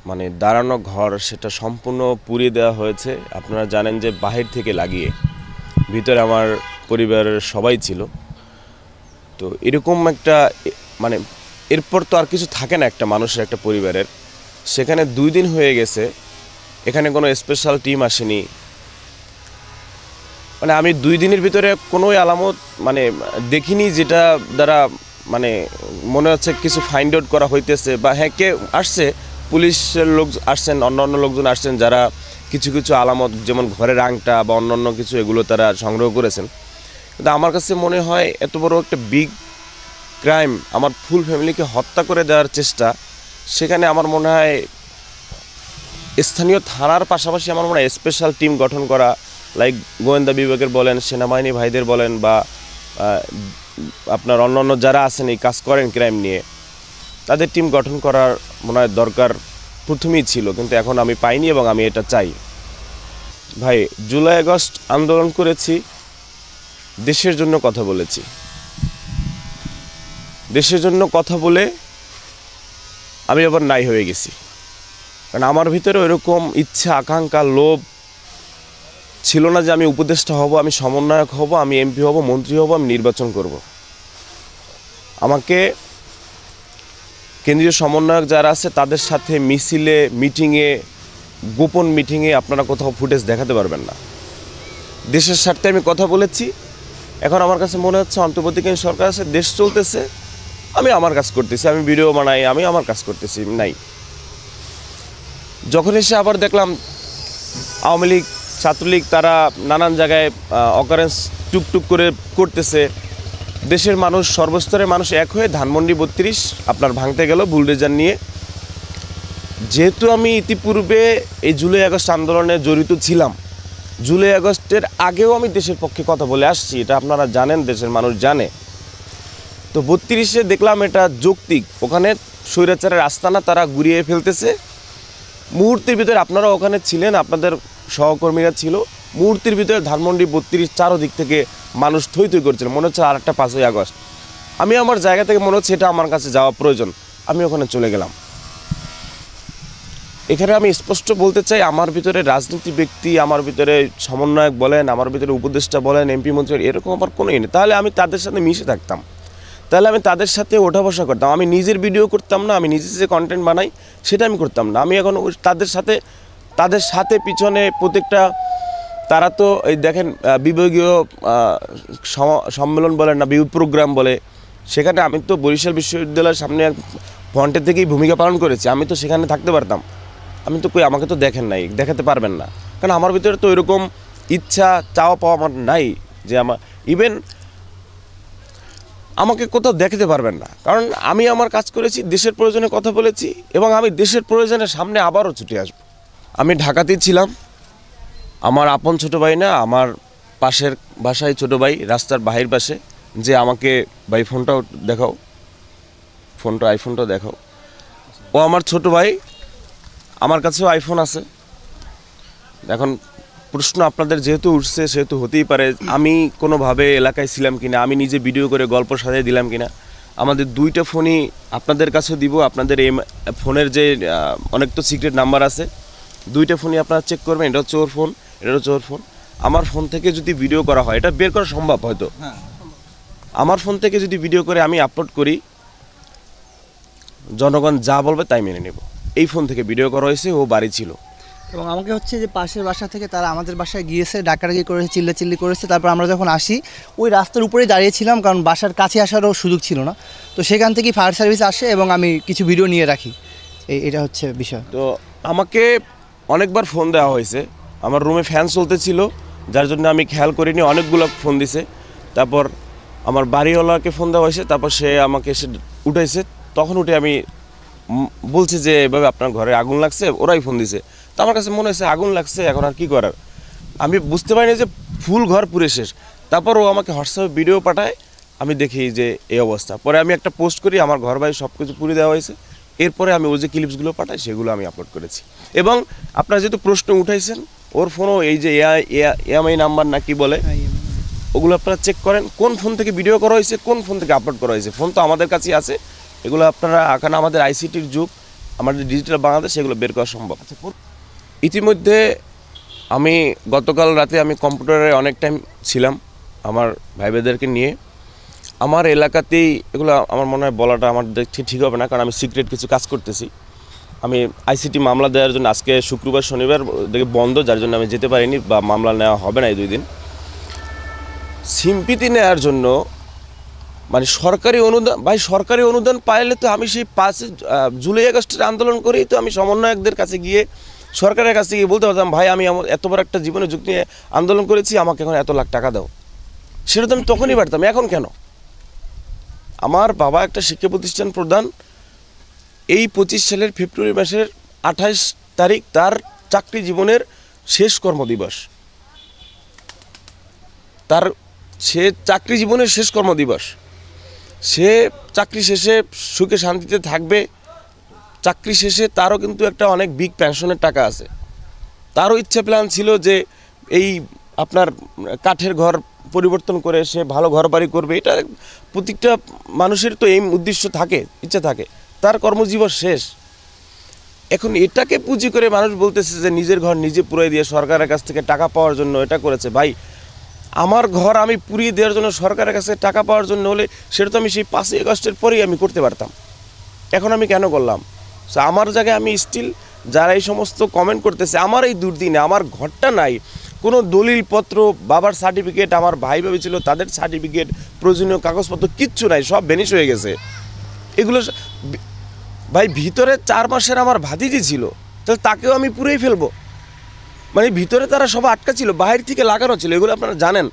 মানে দাঁড়ানো ঘর সেটা সম্পূর্ণ পুড়িয়ে দেওয়া হয়েছে। আপনারা জানেন যে বাহির থেকে লাগিয়ে, ভিতরে আমার পরিবারের সবাই ছিল। তো এরকম একটা মানে এরপর তো আর কিছু থাকে না একটা মানুষের, একটা পরিবারের। সেখানে 2 দিন হয়ে গেছে, এখানে কোনো স্পেশাল টিম আসেনি। মানে আমি 2 দিনের ভিতরে কোনো আলামত মানে দেখিনি যেটা দ্বারা মানে মনে হচ্ছে কিছু ফাইন্ড আউট করা হইতেছে, বা হ্যাঁ কে আসছে, পুলিশের লোক আসছেন, অন্য লোকজন আসছেন যারা কিছু কিছু আলামত যেমন ঘরের আংটা বা অন্য কিছু এগুলো তারা সংগ্রহ করেছেন। কিন্তু আমার কাছে মনে হয় এত বড় একটা বিগ ক্রাইম, আমার ফুল ফ্যামিলিকে হত্যা করে দেওয়ার চেষ্টা, সেখানে আমার মনে হয় স্থানীয় থানার পাশাপাশি আমার মনে হয় স্পেশাল টিম গঠন করা, লাইক গোয়েন্দা বিভাগের বলেন, সেনাবাহিনী ভাইদের বলেন, বা আপনার অন্য যারা আছেন এই কাজ করেন ক্রাইম নিয়ে, তাদের টিম গঠন করার মনে হয় দরকার প্রথমেই ছিল। কিন্তু এখন আমি পাইনি এবং আমি এটা চাই। ভাই, জুলাই আগস্ট আন্দোলন করেছি, দেশের জন্য কথা বলেছি। দেশের জন্য কথা বলে আমি আবার নাই হয়ে গেছি, কারণ আমার ভিতরে ওইরকম ইচ্ছা, আকাঙ্ক্ষা, লোভ ছিল না যে আমি উপদেষ্টা হব, আমি সমন্বয়ক হব, আমি এমপি হব, মন্ত্রী হব, আমি নির্বাচন করব। আমাকে কেন্দ্রীয় সমন্বয়ক যারা আছে তাদের সাথে মিছিলে, মিটিংয়ে, গোপন মিটিংয়ে আপনারা কোথাও ফুটেজ দেখাতে পারবেন না। দেশের স্বার্থে আমি কথা বলেছি। এখন আমার কাছে মনে হচ্ছে অন্তর্বর্তীকালীন সরকার আছে, দেশ চলতেছে, আমি আমার কাজ করতেছি, আমি ভিডিও বানাই, আমি আমার কাজ করতেছি নাই। যখন এসে আবার দেখলাম আওয়ামী লীগ, ছাত্রলীগ তারা নানান জায়গায় অকারেন্স টুকটুক করে করতেছে, দেশের মানুষ, সর্বস্তরের মানুষ এক হয়ে ধানমন্ডি 32 আপনার ভাঙতে গেল বুলডোজার নিয়ে। যেহেতু আমি ইতিপূর্বে এই জুলাই আগস্ট আন্দোলনে জড়িত ছিলাম, জুলাই আগস্টের আগেও আমি দেশের পক্ষে কথা বলে আসছি, এটা আপনারা জানেন, দেশের মানুষ জানে। তো 32-এ দেখলাম এটা যৌক্তিক, ওখানে স্বৈরাচারের আস্তানা তারা গুড়িয়ে ফেলতেছে। মুহূর্তের ভিতরে আপনারা ওখানে ছিলেন, আপনাদের সহকর্মীরা ছিল, মুহূর্তের ভিতরে ধানমন্ডি 32 চারোদিক থেকে মানুষ থই থই করছিল, মনে হচ্ছে আর একটা 5ই আগস্ট। আমি আমার জায়গা থেকে মনে হচ্ছে এটা আমার কাছে যাওয়া প্রয়োজন, আমি ওখানে চলে গেলাম। এখানে আমি স্পষ্ট বলতে চাই, আমার ভিতরে রাজনীতি ব্যক্তি, আমার ভিতরে সমন্বয়ক বলেন, আমার ভিতরে উপদেষ্টা বলেন, এমপি মন্ত্রী, এরকম আমার কোনো নেই। তাহলে আমি তাদের সাথে মিশে থাকতাম, তাহলে আমি তাদের সাথে ওঠা বসা করতাম। আমি নিজের ভিডিও করতাম না, আমি নিজে যে কন্টেন্ট বানাই সেটা আমি করতাম না। আমি এখন তাদের সাথে পিছনে প্রত্যেকটা, তারা তো এই দেখেন বিভাগীয় সম্মেলন বলেন না, প্রোগ্রাম বলে, সেখানে আমি তো বরিশাল বিশ্ববিদ্যালয়ের সামনে ফ্রন্টে থেকেই ভূমিকা পালন করেছি। আমি তো সেখানে থাকতে পারতাম, আমি তো কই, আমাকে তো দেখেন নাই, দেখাতে পারবেন না, কারণ আমার ভিতরে তো এরকম ইচ্ছা, চাওয়া পাওয়া আমার নাই যে আমার ইভেন আমাকে কোথাও দেখাতে পারবেন না, কারণ আমি আমার কাজ করেছি, দেশের প্রয়োজনে কথা বলেছি, এবং আমি দেশের প্রয়োজনে সামনে আবারও ছুটে আসব। আমি ঢাকাতেই ছিলাম, আমার আপন ছোটো ভাই না, আমার পাশের বাসায় ছোটো ভাই, রাস্তার বাহির পাশে, যে আমাকে ভাই ফোনটাও দেখাও, আইফোনটাও দেখাও। ও আমার ছোটো ভাই, আমার কাছেও আইফোন আছে। এখন প্রশ্ন আপনাদের যেহেতু উঠছে, সেহেতু হতেই পারে আমি কোনোভাবে এলাকায় ছিলাম কিনা, আমি নিজে ভিডিও করে গল্প সাজিয়ে দিলাম কিনা। আমাদের 2টা ফোনই আপনাদের কাছে দিব, আপনাদের এই ফোনের যে অনেক তো সিক্রেট নাম্বার আছে, 2টা ফোনই আপনারা চেক করবেন, এটা হচ্ছে ওর ফোন, এটা হচ্ছে ওর ফোন। আমার ফোন থেকে যদি ভিডিও করা হয়, এটা বের করা সম্ভব হয়তো, আমার ফোন থেকে যদি ভিডিও করে আমি আপলোড করি, জনগণ যা বলবে তাই মেনে নেব। এই ফোন থেকে ভিডিও করা হয়েছে, ও বাড়ি ছিল। এবং আমাকে হচ্ছে যে পাশের বাসা থেকে তারা আমাদের বাসায় গিয়েছে, ডাকাডাকি করেছে, চিল্লাচিল্লি করেছে। তারপর আমরা যখন আসি, ওই রাস্তার উপরেই দাঁড়িয়েছিলাম, কারণ বাসার কাছে আসারও সুযোগ ছিল না। তো সেখান থেকেই ফায়ার সার্ভিস আসে এবং আমি কিছু ভিডিও নিয়ে রাখি, এটা হচ্ছে বিষয়। তো আমাকে অনেকবার ফোন দেওয়া হয়েছে, আমার রুমে ফ্যান চলতেছিল, যার জন্য আমি খেয়াল করিনি, অনেকগুলো ফোন দিছে। তারপর আমার বাড়িওয়ালাকে ফোন দেওয়া হয়েছে, তারপর সে আমাকে এসে উঠাইছে। তখন উঠে আমি বলছি যে এভাবে আপনার ঘরে আগুন লাগছে, ওরাই ফোন দিছে। তো আমার কাছে মনে হয়েছে আগুন লাগছে, এখন আর কী করার, আমি বুঝতে পারিনি যে ফুল ঘর পুরে শেষ। তারপর ও আমাকে হোয়াটসঅ্যাপে ভিডিও পাঠায়, আমি দেখি যে এই অবস্থা। পরে আমি একটা পোস্ট করি, আমার ঘর বাড়ি সব কিছু পুড়ে দেওয়া হয়েছে। এরপরে আমি ওই যে ক্লিপসগুলো পাঠাই, সেগুলো আমি আপলোড করেছি। এবং আপনারা যেহেতু প্রশ্ন উঠাইছেন, ওর ফোনও এই যে এএমআই নাম্বার না কি বলে, ওগুলো আপনারা চেক করেন, কোন ফোন থেকে ভিডিও করা হয়েছে, কোন ফোন থেকে আপলোড করা হয়েছে। ফোন তো আমাদের কাছেই আছে, এগুলো আপনারা, কারণ আমাদের আইসিটির যুগ, আমাদের ডিজিটাল বাংলাদেশ সেগুলো বের করা সম্ভব। ইতিমধ্যে আমি গতকাল রাতে আমি কম্পিউটারে অনেক টাইম ছিলাম আমার ভাইদেরকে নিয়ে। আমার এলাকাতেই এগুলো আমার মনে হয় বলাটা আমার ঠিক হবে না, কারণ আমি সিক্রেট কিছু কাজ করতেছি। আমি আইসিটি মামলা দেওয়ার জন্য আজকে শুক্রবার শনিবার দেখে বন্ধ, যার জন্য আমি যেতে পারিনি বা মামলা নেওয়া হবে না এই 2 দিন। সিম্পিতি নেওয়ার জন্য মানে সরকারি অনুদান, ভাই সরকারি অনুদান পাইলে তো আমি সেই 5 জুলাই আগস্টের আন্দোলন করেই তো আমি সমন্বয়কদের কাছে গিয়ে সরকারের কাছে গিয়ে বলতে পারতাম, ভাই আমি আমার এত বড় একটা জীবনে যুক্তি নিয়ে আন্দোলন করেছি, আমাকে এখন এত লাখ টাকা দাও। সেটা তো আমি তখনই পারতাম, এখন কেন? আমার বাবা একটা শিক্ষা প্রতিষ্ঠান প্রধান। এই 25 সালের ফেব্রুয়ারি মাসের 28 তারিখ তার চাকরি জীবনের শেষ কর্মদিবস। সে চাকরি জীবনের শেষ কর্মদিবস। সে চাকরি শেষে সুখে শান্তিতে থাকবে। চাকরি শেষে তারও কিন্তু একটা অনেক বিগ পেনশনের টাকা আছে। তারও ইচ্ছা প্ল্যান ছিল যে এই আপনার কাঠের ঘর পরিবর্তন করে সে ভালো ঘর বাড়ি করবে। এটা প্রত্যেকটা মানুষের তো এই উদ্দেশ্য থাকে, ইচ্ছা থাকে। তার কর্মজীবন শেষ। এখন এটাকে পুঁজি করে মানুষ বলতেছে যে নিজের ঘর নিজে পুড়িয়ে দিয়ে সরকারের কাছ থেকে টাকা পাওয়ার জন্য এটা করেছে। ভাই আমার ঘর আমি পুড়িয়ে দেওয়ার জন্য সরকারের কাছে টাকা পাওয়ার জন্য হলে সেটা তো আমি সেই 5ই আগস্টের পরেই আমি করতে পারতাম। এখন আমি কেন করলাম? সো আমার জায়গায় আমি স্টিল যারা এই সমস্ত কমেন্ট করতেছে, আমার এই দুর্দিনে আমার ঘরটা নাই, কোনো দলিলপত্র, বাবার সার্টিফিকেট, আমার ভাই ভাবি ছিল তাদের সার্টিফিকেট, প্রয়োজনীয় কাগজপত্র কিচ্ছু নাই, সব ভ্যানিশ হয়ে গেছে। এগুলো ভাই ভিতরে 4 মাসের আমার ভাতিজি ছিল, তাহলে তাকেও আমি পুরেই ফেলবো? মানে ভিতরে তারা সব আটকা ছিল, বাইরে থেকে লাগানো ছিল। এগুলো আপনারা জানেন।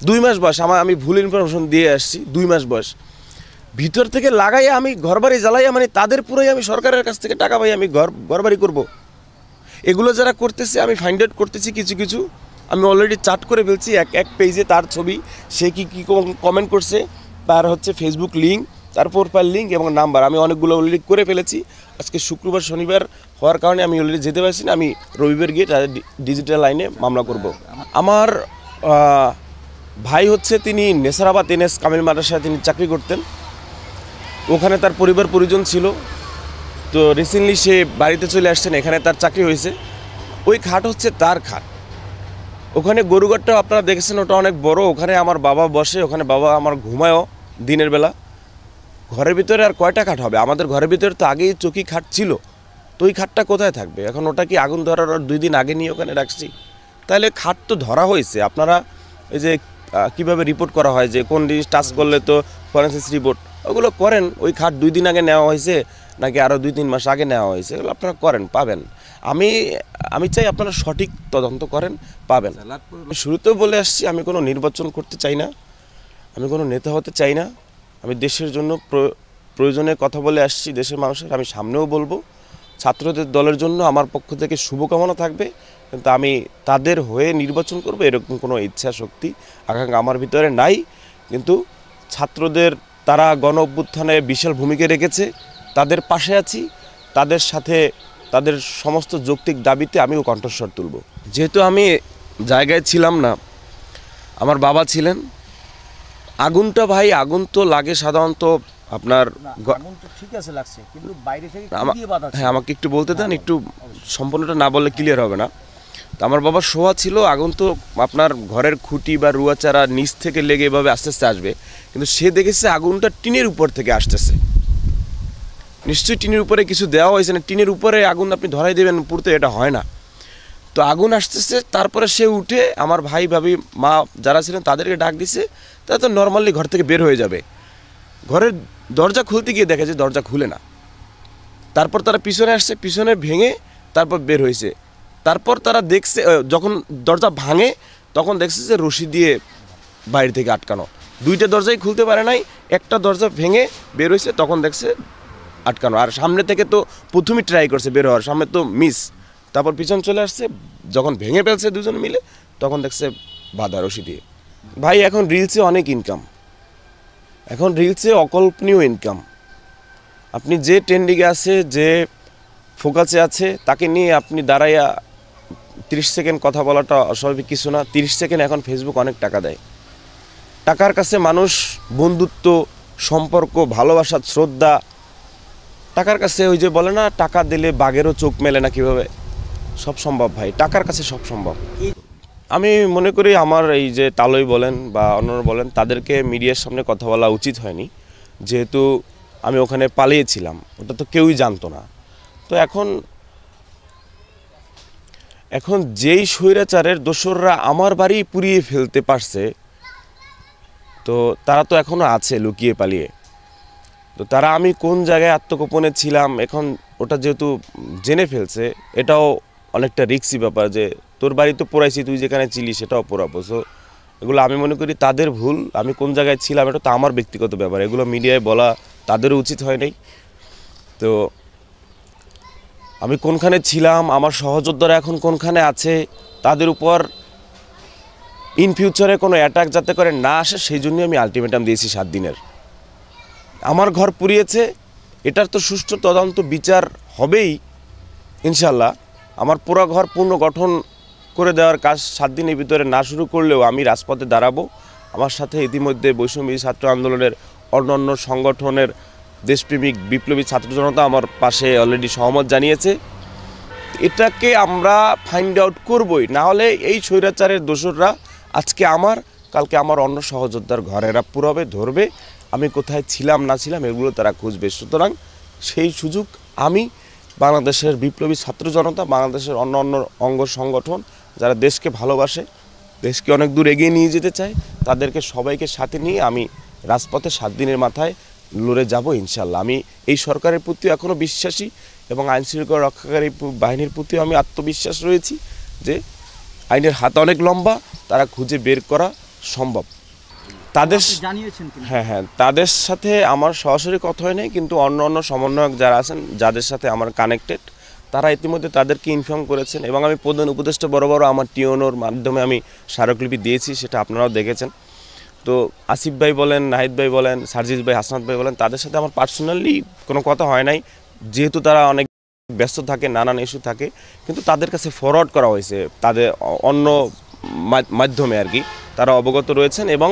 2 মাস বয়স আমি ভুল ইনফরমেশন দিয়ে আসছি। 2 মাস বয়স ভিতর থেকে লাগাইয়া আমি ঘরবাড়ি জ্বালাইয়া, মানে তাদের পুরোই আমি সরকারের কাছ থেকে টাকা পাই, আমি ঘরবাড়ি করব। এগুলো যারা করতেছে আমি ফাইন্ড আউট করতেছি কিছু কিছু। আমি অলরেডি চার্ট করে ফেলছি এক পেজে তার ছবি, সে কি কমেন্ট করছে, তার হচ্ছে ফেসবুক লিঙ্ক, তার প্রোফাইল লিঙ্ক এবং নাম্বার আমি অনেকগুলো অলরেডি করে ফেলেছি। আজকে শুক্রবার শনিবার হওয়ার কারণে আমি অলরেডি যেতে পারছি না। আমি রবিবার গিয়ে তাদের ডিজিটাল লাইনে মামলা করব। আমার ভাই হচ্ছে তিনি নেসারাবাদ NS কামিল মাদ্রাসায় তিনি চাকরি করতেন। ওখানে তার পরিবার পরিজন ছিল। তো রিসেন্টলি সে বাড়িতে চলে আসছেন, এখানে তার চাকরি হয়েছে। ওই খাট হচ্ছে তার খাট। ওখানে গরুঘরটা আপনারা দেখেছেন, ওটা অনেক বড়। ওখানে আমার বাবা বসে, ওখানে বাবা আমার ঘুমায়ও দিনের বেলা। ঘরের ভিতরে আর কয়টা খাট হবে? আমাদের ঘরের ভিতরে তো আগেই চৌকি খাট ছিল, তো ওই খাটটা কোথায় থাকবে? এখন ওটা কি আগুন ধরার 2 দিন আগে নিয়ে ওখানে রাখছি? তাহলে খাট তো ধরা হয়েছে। আপনারা এই যে কীভাবে রিপোর্ট করা হয় যে কোন জিনিস টাচ করলে তো ফরেন্সিক রিপোর্ট, ওগুলো করেন। ওই খাট 2 দিন আগে নেওয়া হয়েছে নাকি আরও 2-3 মাস আগে নেওয়া হয়েছে, এগুলো আপনারা করেন, পাবেন। আমি চাই আপনারা সঠিক তদন্ত করেন, পাবেন। শুরুতেও বলে আসছি, আমি কোনো নির্বাচন করতে চাই না, আমি কোনো নেতা হতে চাই না। আমি দেশের জন্য প্রয়োজনে কথা বলে আসছি, দেশের মানুষের। আমি সামনেও বলবো, ছাত্রদের দলের জন্য আমার পক্ষ থেকে শুভকামনা থাকবে, কিন্তু আমি তাদের হয়ে নির্বাচন করব এরকম কোনো ইচ্ছা শক্তি আকাঙ্ক্ষা আমার ভিতরে নাই। কিন্তু ছাত্রদের তারা গণ অভ্যুত্থানে বিশাল ভূমিকা রেখেছে, তাদের পাশে আছি, তাদের সাথে তাদের সমস্ত যৌক্তিক দাবিতে আমিও কণ্ঠস্বর তুলব। যেহেতু আমি জায়গায় ছিলাম না, আমার বাবা ছিলেন। আগুনটা ভাই, আগুন তো লাগে সাধারণত আপনার ঠিক আছে লাগছে, কিন্তু বাইরে থেকে হ্যাঁ, আমাকে একটু বলতে দেন, একটু সম্পূর্ণটা না বললে ক্লিয়ার হবে না। তো আমার বাবা শোয়া ছিল, আগুন তো আপনার ঘরের খুঁটি বা রুয়াচারা নিচ থেকে লেগে এভাবে আস্তে আস্তে আসবে, কিন্তু সে দেখেছে আগুনটা টিনের উপর থেকে আসতেছে। নিশ্চয়ই টিনের উপরে কিছু দেওয়া হয়েছে না, টিনের উপরে আগুন আপনি ধরাই দেবেন পুরতে, এটা হয় না। তো আগুন আসতেছে, তারপরে সে উঠে আমার ভাই ভাবি মা যারা ছিলেন তাদেরকে ডাক দিছে। তারা তো নর্মালি ঘর থেকে বের হয়ে যাবে, ঘরের দরজা খুলতে গিয়ে দেখে যে দরজা খুলে না। তারপর তারা পিছনে আসছে, পিছনে ভেঙে তারপর বের হয়েছে। তারপর তারা দেখছে, যখন দরজা ভাঙে তখন দেখছে যে রশি দিয়ে বাইরে থেকে আটকানো। 2টা দরজাই খুলতে পারে নাই, একটা দরজা ভেঙে বের হয়েছে, তখন দেখছে আটকানো। আর সামনে থেকে তো প্রথমেই ট্রাই করছে বের হওয়ার, সামনে তো মিস। তারপর পিছন চলে আসছে, যখন ভেঙে ফেলছে 2জন মিলে, তখন দেখছে বাধা রশি দিয়ে। ভাই এখন রিলসে অনেক ইনকাম, এখন রিলসে অকল্পনীয় ইনকাম। আপনি যে ট্রেন্ডিংয়ে আছে, যে ফোকাসে আছে, তাকে নিয়ে আপনি দাঁড়াইয়া 30 সেকেন্ড কথা বলাটা অস্বাভাবিক কিছু না। 30 সেকেন্ড এখন ফেসবুক অনেক টাকা দেয়। টাকার কাছে মানুষ বন্ধুত্ব, সম্পর্ক, ভালোবাসা, শ্রদ্ধা টাকার কাছে ওই যে বলে না, টাকা দিলে বাঘেরও চোখ মেলে না, কিভাবে সব সম্ভব ভাই, টাকার কাছে সব সম্ভব। আমি মনে করি আমার এই যে তালই বলেন বা অন্যরা বলেন, তাদেরকে মিডিয়ার সামনে কথা বলা উচিত হয়নি, যেহেতু আমি ওখানে পালিয়েছিলাম, ওটা তো কেউই জানতো না। তো এখন যেই স্বৈরাচারের দোসররা আমার বাড়ি পুড়িয়ে ফেলতে পারছে, তো তারা তো এখনও আছে লুকিয়ে পালিয়ে। তো তারা আমি কোন জায়গায় আত্মগোপনে ছিলাম, এখন ওটা যেহেতু জেনে ফেলছে, এটাও অনেকটা রিস্কি ব্যাপার, যে তোর বাড়ি তো পোড়াইছি, তুই যেখানে ছিলি সেটাও পোড়াবো। সো এগুলো আমি মনে করি তাদের ভুল। আমি কোন জায়গায় ছিলাম এটা তো আমার ব্যক্তিগত ব্যাপার, এগুলো মিডিয়ায় বলা তাদেরও উচিত হয় নাই। তো আমি কোনখানে ছিলাম, আমার সহযোদ্ধারা এখন কোনখানে আছে, তাদের উপর ইন ফিউচারে কোনো অ্যাটাক যাতে করে না আসে, সেই জন্যই আমি আলটিমেটাম দিয়েছি 7 দিনের। আমার ঘর পুড়িয়েছে, এটার তো সুষ্ঠু তদন্ত বিচার হবেই ইনশাল্লাহ। আমার পুরো ঘর পুনর্গঠন করে দেওয়ার কাজ 7 দিনের ভিতরে না শুরু করলেও আমি রাজপথে দাঁড়াবো। আমার সাথে ইতিমধ্যে বৈষম্য ছাত্র আন্দোলনের অন্যান্য সংগঠনের দেশপ্রেমিক বিপ্লবী ছাত্র জনতা আমার পাশে অলরেডি সহমত জানিয়েছে। এটাকে আমরা ফাইন্ড আউট করবই, না হলে এই স্বৈরাচারের দোসররা আজকে আমার, কালকে আমার অন্য সহযোদ্ধার ঘরেরা পুরবে ধরবে, আমি কোথায় ছিলাম না ছিলাম এগুলো তারা খুঁজবে। সুতরাং সেই সুযোগ আমি, বাংলাদেশের বিপ্লবী ছাত্র জনতা, বাংলাদেশের অন্য অঙ্গ সংগঠন যারা দেশকে ভালোবাসে, দেশকে অনেক দূর এগিয়ে নিয়ে যেতে চায়, তাদেরকে সবাইকে সাথে নিয়ে আমি রাজপথে 7 দিনের মাথায় লড়ে যাব ইনশাল্লাহ। আমি এই সরকারের প্রতি এখনও বিশ্বাসী এবং আইনশৃঙ্খলা রক্ষাকারী বাহিনীর প্রতিও আমি আত্মবিশ্বাস রয়েছি যে আইনের হাত অনেক লম্বা, তারা খুঁজে বের করা সম্ভব। তাদের হ্যাঁ, তাদের সাথে আমার সরাসরি কথা হয় নাই, কিন্তু অন্য সমন্বয়ক যারা আছেন, যাদের সাথে আমার কানেক্টেড, তারা ইতিমধ্যে তাদেরকে ইনফর্ম করেছেন এবং আমি প্রধান উপদেষ্টা বরাবর আমার টিওনোর মাধ্যমে আমি স্মারকলিপি দিয়েছি, সেটা আপনারাও দেখেছেন। তো আসিফ ভাই বলেন, নাহিদ ভাই বলেন, সার্জিস ভাই, হাসনাত ভাই বলেন, তাদের সাথে আমার পার্সোনালি কোনো কথা হয় নাই, যেহেতু তারা অনেক ব্যস্ত থাকে, নানান ইস্যু থাকে, কিন্তু তাদের কাছে ফরওয়ার্ড করা হয়েছে, তাদের অন্য মাধ্যমে আর কি, তারা অবগত রয়েছেন। এবং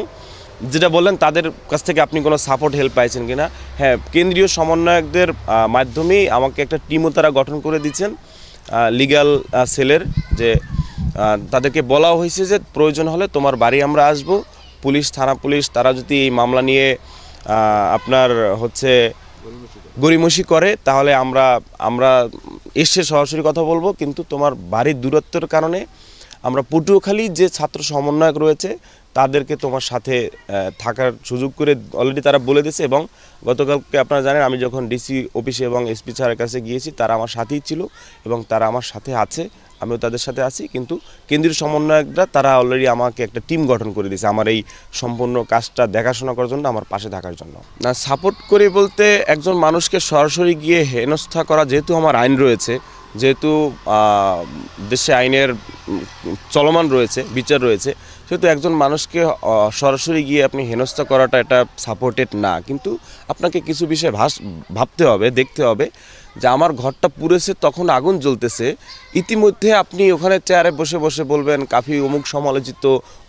যেটা বললেন তাদের কাছ থেকে আপনি কোনো সাপোর্ট হেল্প পাইছেন কিনা, হ্যাঁ, কেন্দ্রীয় সমন্বয়কদের মাধ্যমেই আমাকে একটা টিমও তারা গঠন করে দিচ্ছেন লিগ্যাল সেলের, যে তাদেরকে বলা হয়েছে যে প্রয়োজন হলে তোমার বাড়ি আমরা আসব, পুলিশ, থানা পুলিশ, তারা যদি এই মামলা নিয়ে আপনার হচ্ছে গড়িমসি করে, তাহলে আমরা এসে সরাসরি কথা বলবো, কিন্তু তোমার বাড়ির দূরত্বের কারণে আমরা পটুয়াখালী যে ছাত্র সমন্বয়ক রয়েছে তাদেরকে তোমার সাথে থাকার সুযোগ করে অলরেডি তারা বলে দিয়েছে। এবং গতকালকে আপনারা জানেন আমি যখন ডিসি অফিসে এবং এসপি স্যারের কাছে গিয়েছি, তারা আমার সাথেই ছিল এবং তারা আমার সাথে আছে, আমিও তাদের সাথে আছি। কিন্তু কেন্দ্রীয় সমন্বয়করা তারা অলরেডি আমাকে একটা টিম গঠন করে দিয়েছে আমার এই সম্পূর্ণ কাজটা দেখাশোনা করার জন্য, আমার পাশে থাকার জন্য। না, সাপোর্ট করে বলতে একজন মানুষকে সরাসরি গিয়ে হেনস্থা করা, যেহেতু আমার আইন রয়েছে, যেহেতু দেশে আইনের চলমান রয়েছে, বিচার রয়েছে, সেহেতু একজন মানুষকে সরাসরি গিয়ে আপনি হেনস্থা করাটা এটা সাপোর্টেড না। কিন্তু আপনাকে কিছু বিষয় ভাবতে হবে, দেখতে হবে যে আমার ঘরটা পুড়েছে, তখন আগুন জ্বলতেছে, ইতিমধ্যে আপনি ওখানে চেয়ারে বসে বসে বলবেন কাফি অমুক সমালোচিত,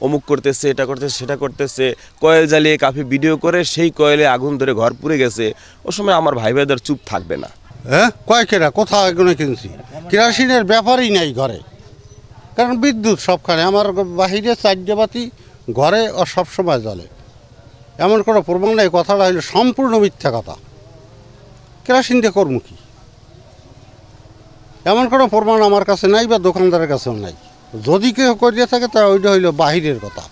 অমুক করতেছে, এটা করতেছে, সেটা করতেছে, কয়েল জ্বালিয়ে কাফি ভিডিও করে সেই কয়েলে আগুন ধরে ঘর পুড়ে গেছে, ও সময় আমার ভাই ভাইদের চুপ থাকবে না। হ্যাঁ, কয়েকেরা কোথাও এগুলো কিনছি, কেরাসিনের ব্যাপারই নেই ঘরে, কারণ বিদ্যুৎ সবখানে, আমার বাহিরে 4টে বাতি, ঘরে ও সবসময় জ্বলে, এমন কোনো প্রমাণ নেই। কথাটা হইলো সম্পূর্ণ মিথ্যা কথা। কেরাসিন দিয়ে করবো কি, এমন কোনো প্রমাণ আমার কাছে নাই বা দোকানদারের কাছেও নাই। যদি কেউ করিয়ে থাকে তা ওইটা হইলো বাহিরের কথা,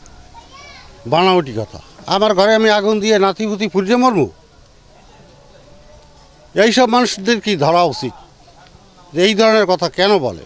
বানাওটি কথা। আমার ঘরে আমি আগুন দিয়ে নাতিপুতি পুড়িয়ে মরবো? এইসব মানুষদের কি ধরা উচিত যে এই ধরনের কথা কেন বলে?